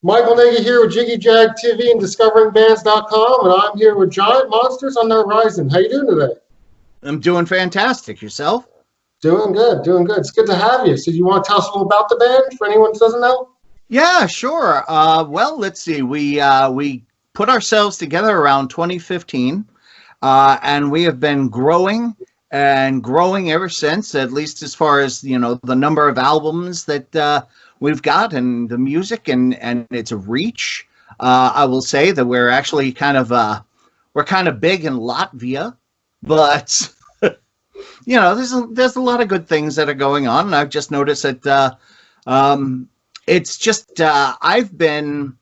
Michael Nagy here with Jiggy Jag TV and DiscoveringBands.com, and I'm here with Giant Monsters on the Horizon. How you doing today? I'm doing fantastic. Yourself? Doing good, doing good. It's good to have you. So you want to tell us a little about the band for anyone who doesn't know? Yeah, sure. Well, let's see. We put ourselves together around 2015, and we have been growing and growing ever since, at least as far as, you know, the number of albums that we've got and the music and its reach. I will say that we're actually kind of big in Latvia, but you know, there's a lot of good things that are going on, and I've just noticed that it's just I've been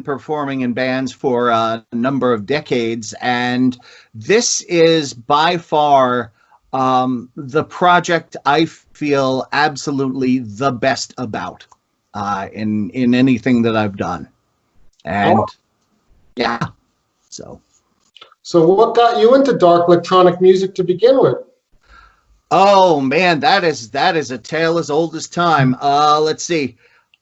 performing in bands for a number of decades, and this is by far the project I feel absolutely the best about in anything that I've done. And yeah, so what got you into dark electronic music to begin with? Oh man, that is a tale as old as time. Let's see.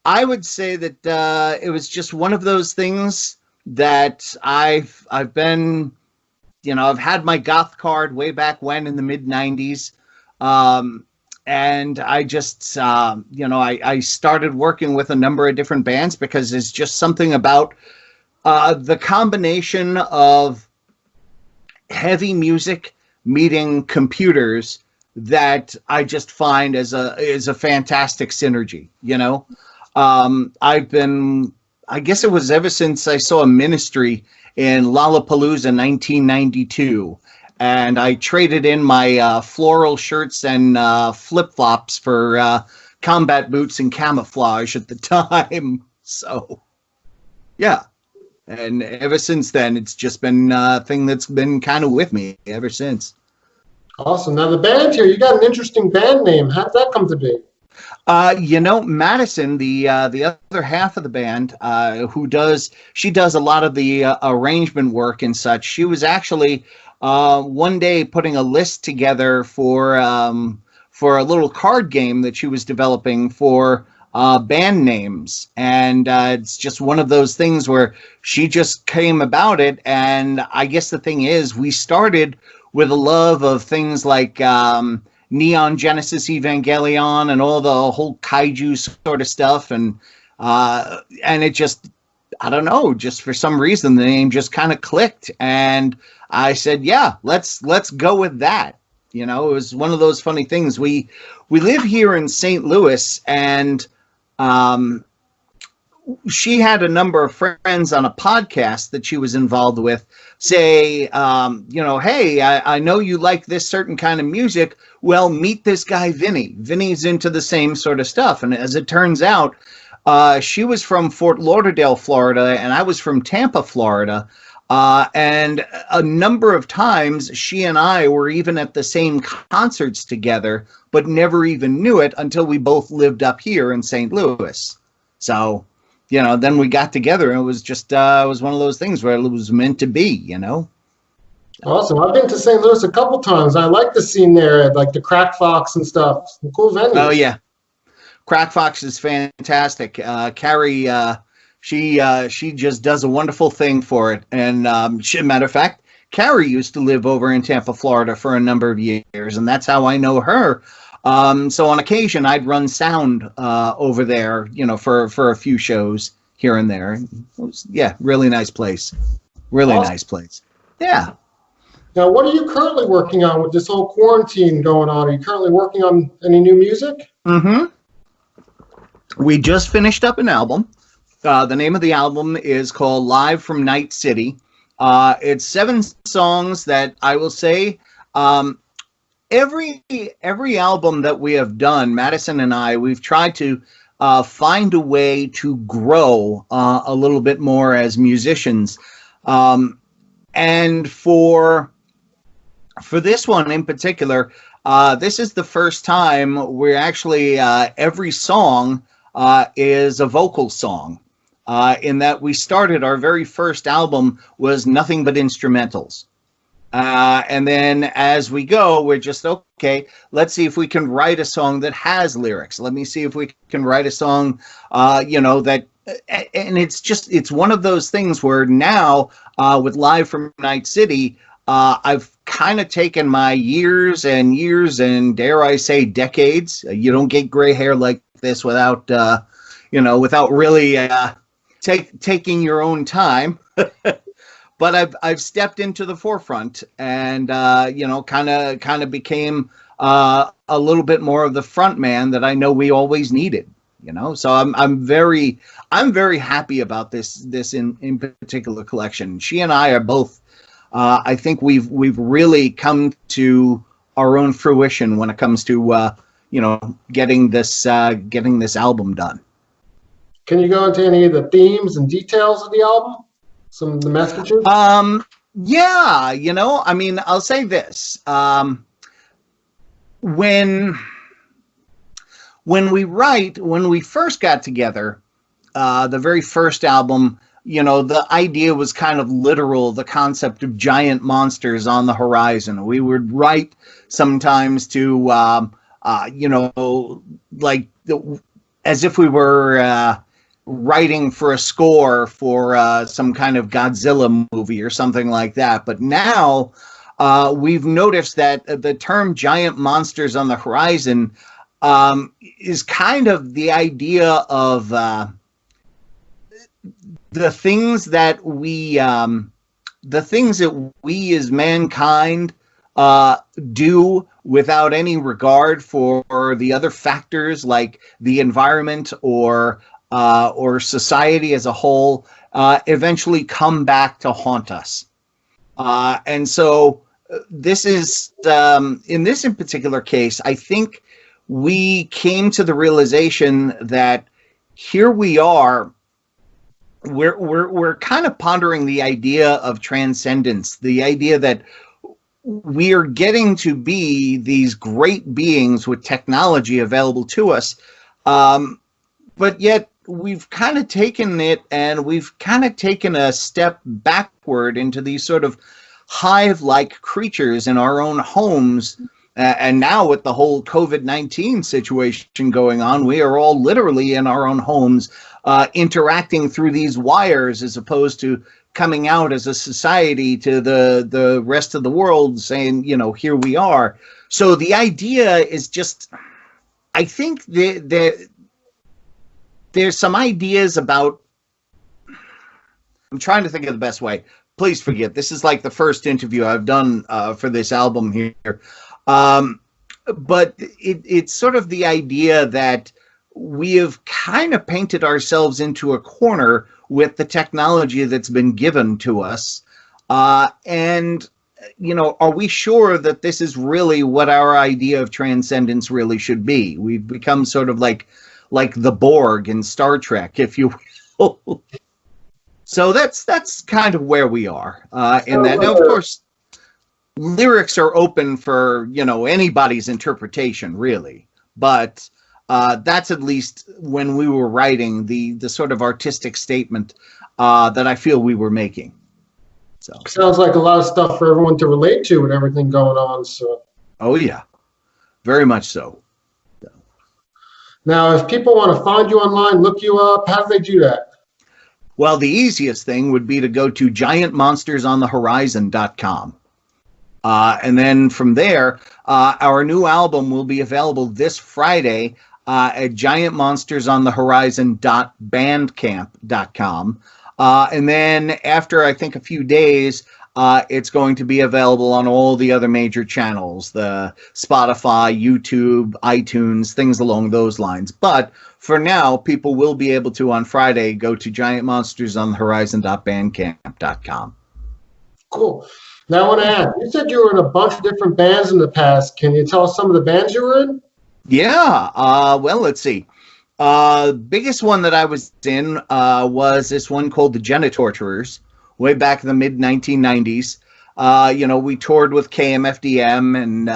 I would say that it was just one of those things that I've been, you know, I've had my goth card way back when in the mid 90s. And I just, you know, I started working with a number of different bands because there's just something about the combination of heavy music meeting computers that I just find is a fantastic synergy, you know. I guess it was ever since I saw a Ministry in Lollapalooza 1992, and I traded in my floral shirts and flip-flops for combat boots and camouflage at the time. So, yeah. And ever since then, it's just been a thing that's been kind of with me ever since. Awesome. Now the band here, you got an interesting band name. How did that come to be? You know, Madison, the other half of the band, she does a lot of the arrangement work and such. She was actually one day putting a list together for a little card game that she was developing for band names, and it's just one of those things where she just came about it. And I guess the thing is, we started with a love of things like Neon Genesis Evangelion and all the whole kaiju sort of stuff, and it just, I don't know, just for some reason the name just kind of clicked, and I said, yeah, let's go with that. You know, it was one of those funny things. We live here in St. Louis, and she had a number of friends on a podcast that she was involved with say, you know, hey, I know you like this certain kind of music. Well, meet this guy, Vinny. Vinny's into the same sort of stuff. And as it turns out, she was from Fort Lauderdale, Florida, and I was from Tampa, Florida. And a number of times she and I were even at the same concerts together, but never even knew it until we both lived up here in St. Louis. So, you know, then we got together, and it was just, it was one of those things where it was meant to be, you know? Awesome. I've been to St. Louis a couple times. I like the scene there, like the Crack Fox and stuff. Some cool venues. Oh, yeah. Crack Fox is fantastic. Carrie, she just does a wonderful thing for it. And matter of fact, Carrie used to live over in Tampa, Florida for a number of years, and that's how I know her. So on occasion, I'd run sound over there, you know, for a few shows here and there. It was, yeah, really nice place. Really awesome. Nice place. Yeah. Now, what are you currently working on with this whole quarantine going on? Are you currently working on any new music? Mm-hmm. We just finished up an album. The name of the album is called Live from Night City. It's 7 songs that I will say, every album that we have done, Madison and I, we've tried to find a way to grow a little bit more as musicians. And for this one in particular, this is the first time we're actually, every song is a vocal song. In that we started, our very first album was nothing but instrumentals. And then as we go, we're just, okay, let's see if we can write a song that has lyrics. Let me see if we can write a song, you know, that and it's one of those things where now with Live from Night City, I've kind of taken my years and dare I say decades. You don't get gray hair like this without without really taking your own time. But I've stepped into the forefront and kind of became a little bit more of the front man that I know we always needed. So I'm very happy about this in particular collection. She and I are both. I think we've really come to our own fruition when it comes to getting this album done. Can you go into any of the themes and details of the album? Some of the messages? Yeah, I mean, I'll say this. When we first got together, the very first album, the idea was kind of literal, the concept of giant monsters on the horizon. We would write sometimes to, like as if we were writing for a score for some kind of Godzilla movie or something like that. But now we've noticed that the term giant monsters on the horizon is kind of the idea of the things that we as mankind do without any regard for the other factors like the environment or society as a whole, eventually come back to haunt us. And so this is, in this in particular case, I think we came to the realization that here we are, we're kind of pondering the idea of transcendence, the idea that we are getting to be these great beings with technology available to us, but yet we've kind of taken it and we've kind of taken a step backward into these sort of hive-like creatures in our own homes. And now with the whole COVID-19 situation going on, we are all literally in our own homes, interacting through these wires as opposed to coming out as a society to the rest of the world saying, here we are. So the idea is just, I think there's some ideas about, I'm trying to think of the best way. Please forgive, this is like the first interview I've done for this album here. But it's sort of the idea that we have kind of painted ourselves into a corner with the technology that's been given to us. And, are we sure that this is really what our idea of transcendence really should be? We've become sort of like the Borg in Star Trek, if you will. So that's kind of where we are in that. Now, of course, lyrics are open for, anybody's interpretation, really. But that's at least when we were writing the sort of artistic statement that I feel we were making. So sounds like a lot of stuff for everyone to relate to with everything going on. So. Oh, yeah. Very much so. Now, if people want to find you online, look you up, how do they do that? Well, the easiest thing would be to go to giantmonstersonthehorizon.com. And then from there, our new album will be available this Friday at giantmonstersonthehorizon.bandcamp.com. And then after, I think, a few days, it's going to be available on all the other major channels, the Spotify, YouTube, iTunes, things along those lines. But for now, people will be able to, on Friday, go to giantmonstersonthehorizon.bandcamp.com. Cool. Now I want to ask, you said you were in a bunch of different bands in the past. Can you tell us some of the bands you were in? Yeah. Well, let's see. Biggest one that I was in was this one called the Genitorturers, way back in the mid-1990s. We toured with KMFDM and,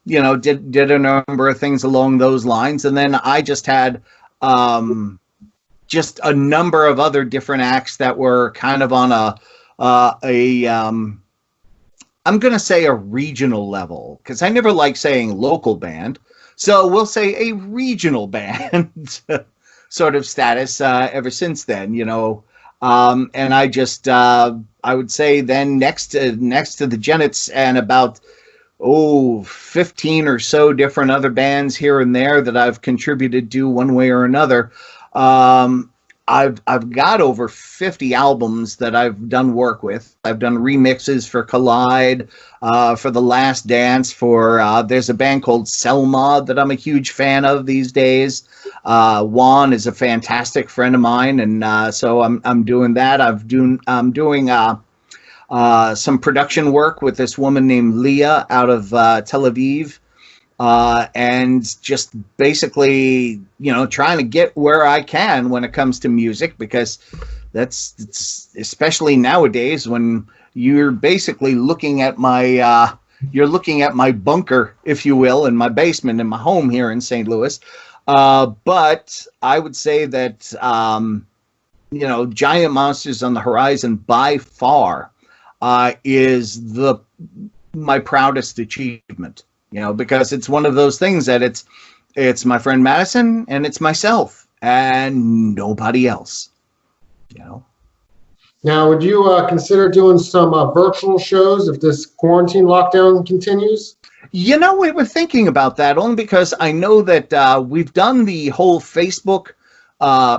did a number of things along those lines. And then I just had just a number of other different acts that were kind of on I'm going to say a regional level, because I never like saying local band. So we'll say a regional band. sort of status ever since then, you know. And I just, I would say then next to the Genets and about 15 or so different other bands here and there that I've contributed to one way or another. I've got over 50 albums that I've done work with. I've done remixes for Collide, for The Last Dance, for there's a band called Selma that I'm a huge fan of these days. Juan is a fantastic friend of mine, and so I'm doing that. I'm doing some production work with this woman named Leah out of Tel Aviv. And just basically, you know, trying to get where I can when it comes to music, because it's especially nowadays when you're basically looking at my bunker, if you will, in my basement in my home here in St. Louis. But I would say that, you know, Giant Monsters on the Horizon by far is my proudest achievement. You know, because it's one of those things that it's my friend Madison and it's myself and nobody else, you know. Now, would you consider doing some virtual shows if this quarantine lockdown continues? You know, we were thinking about that only because I know that we've done the whole Facebook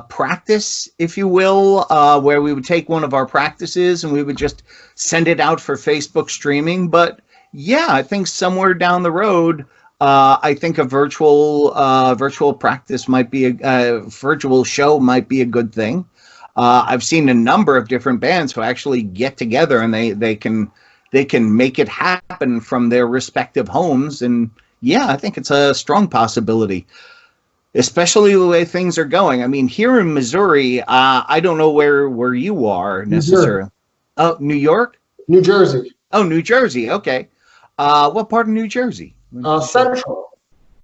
practice, if you will, where we would take one of our practices and we would just send it out for Facebook streaming. But yeah, I think somewhere down the road, I think a virtual practice might be a virtual show might be a good thing. I've seen a number of different bands who actually get together and they can make it happen from their respective homes. And yeah, I think it's a strong possibility, especially the way things are going. I mean, here in Missouri, I don't know where you are necessarily. Oh, New York? New Jersey. Oh, New Jersey. Okay. What part of New Jersey? Central.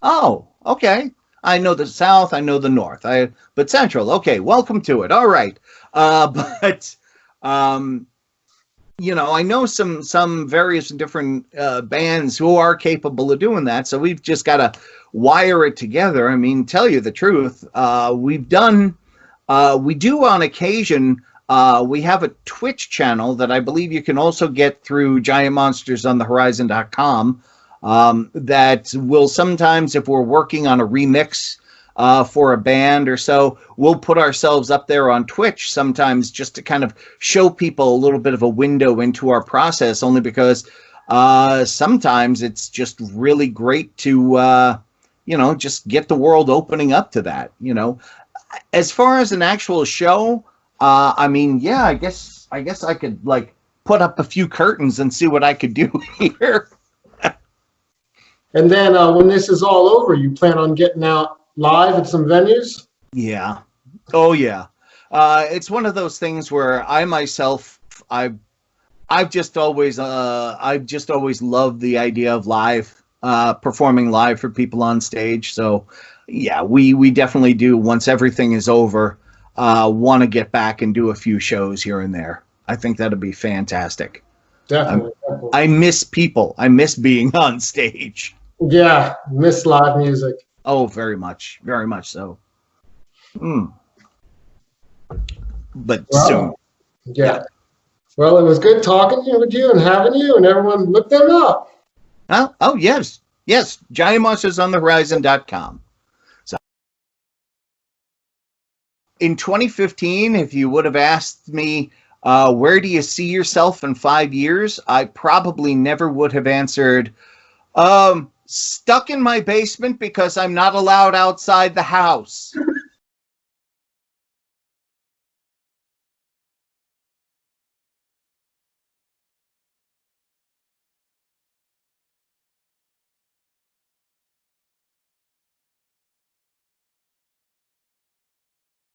Oh, okay. I know the South. I know the North. But Central. Okay. Welcome to it. All right. But you know, I know some various different bands who are capable of doing that. So we've just got to wire it together. I mean, tell you the truth, we do on occasion. We have a Twitch channel that I believe you can also get through giantmonstersonthehorizon.com, that will sometimes, if we're working on a remix for a band or so, we'll put ourselves up there on Twitch sometimes just to kind of show people a little bit of a window into our process, only because sometimes it's just really great to, you know, just get the world opening up to that, you know. As far as an actual show, I mean, yeah, I guess I could like put up a few curtains and see what I could do here. And then when this is all over, you plan on getting out live at some venues? Yeah. Oh yeah. It's one of those things where I myself, I've just always loved the idea of live, performing live for people on stage. So yeah, we definitely do, once everything is over, want to get back and do a few shows here and there. I think that'd be fantastic. Definitely. I miss people. I miss being on stage. Yeah, miss live music. Oh, very much so. But soon. Yeah. Well, it was good talking with you and having you, and everyone look them up. Oh yes, giantmonstersonthehorizon.com. So in 2015, if you would have asked me, where do you see yourself in 5 years, I probably never would have answered, stuck in my basement because I'm not allowed outside the house.